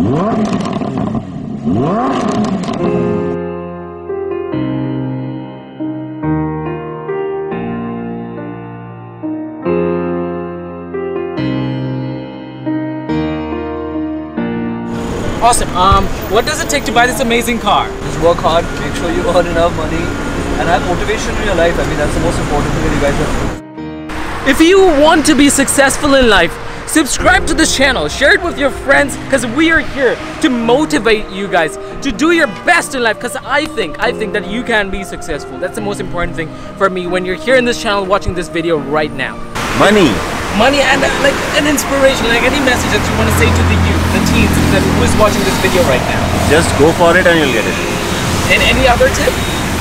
Awesome. What does it take to buy this amazing car? Just work hard, make sure you earn enough money, and have motivation in your life. I mean, that's the most important thing that you guys have to do. If you want to be successful in life, subscribe to this channel, share it with your friends, because we are here to motivate you guys to do your best in life, because I think that you can be successful. That's the most important thing for me when you're here in this channel watching this video right now. Money And like an inspiration, like any message that you want to say to the youth, the teens that who is watching this video right now. just go for it and you'll get it. And any other tip?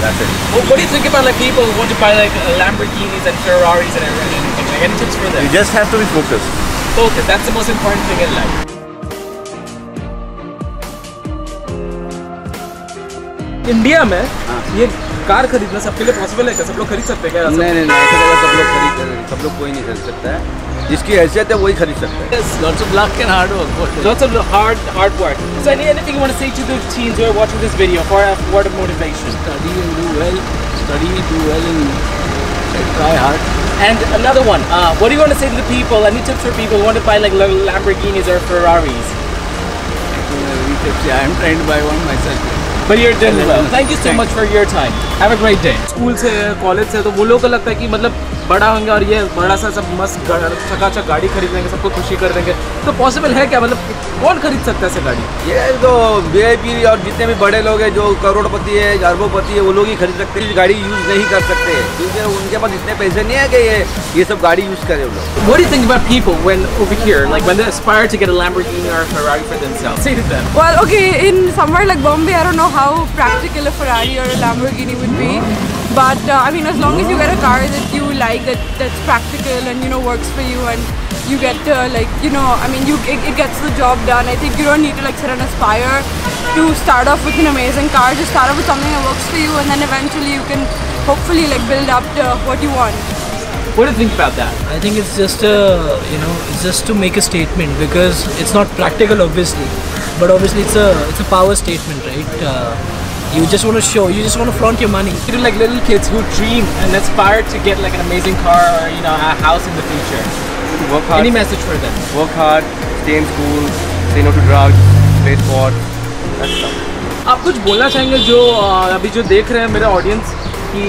That's it. What do you think about like people who want to buy like Lamborghinis and Ferraris and anything? Like any tips for them? You just have to be focused. Focus, that's the most important thing in life. India में ये car खरीदना सबके लिए possible है क्या? सब लोग खरीद सकते हैं क्या? नहीं, ऐसा सब लोग कोई नहीं खरीद सकता है। जिसकी हैसियत है वही खरीद सकता है। Lots of luck and hard work. Lots of hard work. So anything you want to say to the teens who are watching this video for a word of motivation? Study and do well. Study, do well, and try hard. And another one, what do you want to say to the people? Any tips for people who want to buy like Lamborghinis or Ferraris? I am trying to buy one myself. But you're doing well. Thank you so much for your time. Have a great day. School से college से तो वो लोग को लगता है कि मतलब बड़ा होंगे और ये बड़ा सा सब मस्त चकाचक गाड़ी खरीद लेंगे, सबको खुशी कर देंगे, तो पॉसिबल है क्या? मतलब कौन खरीद सकता है ऐसे गाड़ी? ये तो VIP और जितने भी बड़े लोग हैं जो करोड़पति है, अरबोपति है, वो लोग ही खरीद सकते हैं। गाड़ी यूज़ नहीं कर सकते क्योंकि उनके पास इतने पैसे नहीं है कि ये सब गाड़ी यूज़ करें वो लोग। What do you think about people when over here, like when they aspire to get a Lamborghini or a Ferrari for themselves? Say to them. Well, okay, in somewhere like Bombay, I don't know how practical a Ferrari or a Lamborghini would be, but I mean, as long as you get a car that you like, that's practical and works for you, and you get like I mean, it gets the job done. I think you don't need to like sit and aspire to start off with an amazing car. Just start off with something that works for you, and then eventually you can hopefully like build up to what you want. What do you think about that? I think it's just it's just to make a statement, because it's not practical obviously, but obviously it's a power statement, right? You just want to show, you just want to flaunt your money. You do like little kids who dream and aspire to get like an amazing car or a house in the future. Work hard. Any message for them? Work hard, stay in school, say no to drugs, play sport. That's stuff. आप कुछ बोलना चाहेंगे जो अभी जो देख रहे हैं मेरा ऑडियंस, कि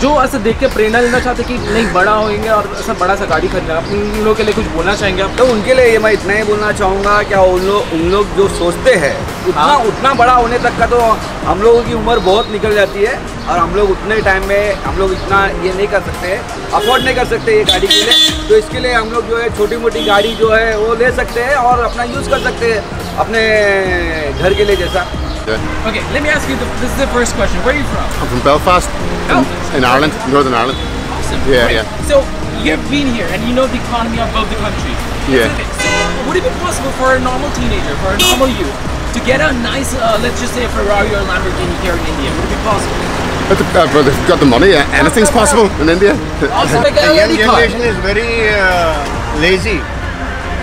जो ऐसा देख के प्रेरणा लेना चाहते कि नहीं बड़ा होंगे और ऐसा बड़ा सा गाड़ी खरीदना, आप उन लोगों के लिए कुछ बोलना चाहेंगे आप? तो उनके लिए मैं इतना ही बोलना चाहूँगा कि उन लोग जो सोचते हैं उतना बड़ा होने तक का तो हम लोगों की उम्र बहुत निकल जाती है, और हम लोग उतने टाइम में हम लोग इतना ये नहीं कर सकते, अफोर्ड नहीं कर सकते ये गाड़ी के लिए। तो इसके लिए हम लोग जो है छोटी मोटी गाड़ी जो है वो ले सकते हैं और अपना यूज़ कर सकते हैं अपने घर के लिए जैसा। Okay, let me ask you, this is the first question. Where are you from? I'm from Belfast, in Ireland, Northern Ireland. Awesome. Yeah, Great. yeah. So you've been here and you know the economy of both the country. Yeah. So would it be possible for a normal teenager, for a normal youth, to get a nice, let's just say a Ferrari or a Lamborghini here in India? Would it be possible? But they've got the money, anything's possible in India. Also, like The young any car. generation is very lazy.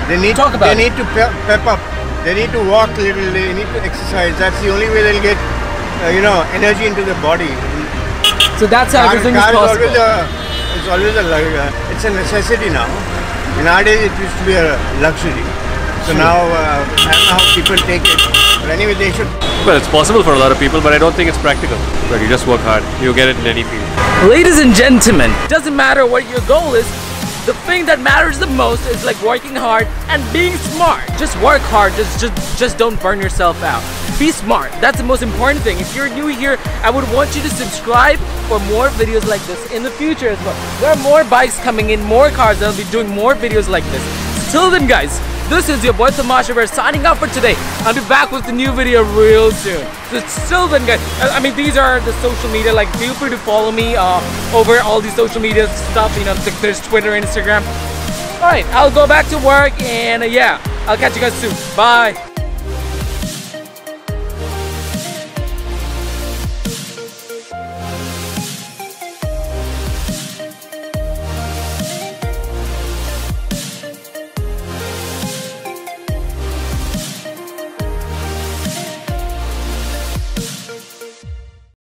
They need to pep up. They need to walk a little. They need to exercise. That's the only way they'll get energy into the body. So that's how everything is possible. It's always it's a necessity now. Nowadays it used to be a luxury. So now I don't know how people take it. But anyway, they should. Well, it's possible for a lot of people, but I don't think it's practical. But you just work hard, you get it in any field. Ladies and gentlemen, doesn't matter what your goal is, the thing that matters the most is like working hard and being smart. Just work hard, just don't burn yourself out. Be smart, that's the most important thing. If you're new here, I would want you to subscribe for more videos like this in the future as well. There are more bikes coming in, more cars that'll be doing more videos like this. Till then guys, this is your boy Tamasha signing out for today. I'll be back with a new video real soon. So till then guys, I mean these are the social media, like feel free to follow me over all these social media stuff, there's Twitter, Instagram. Alright, I'll go back to work and yeah, I'll catch you guys soon. Bye.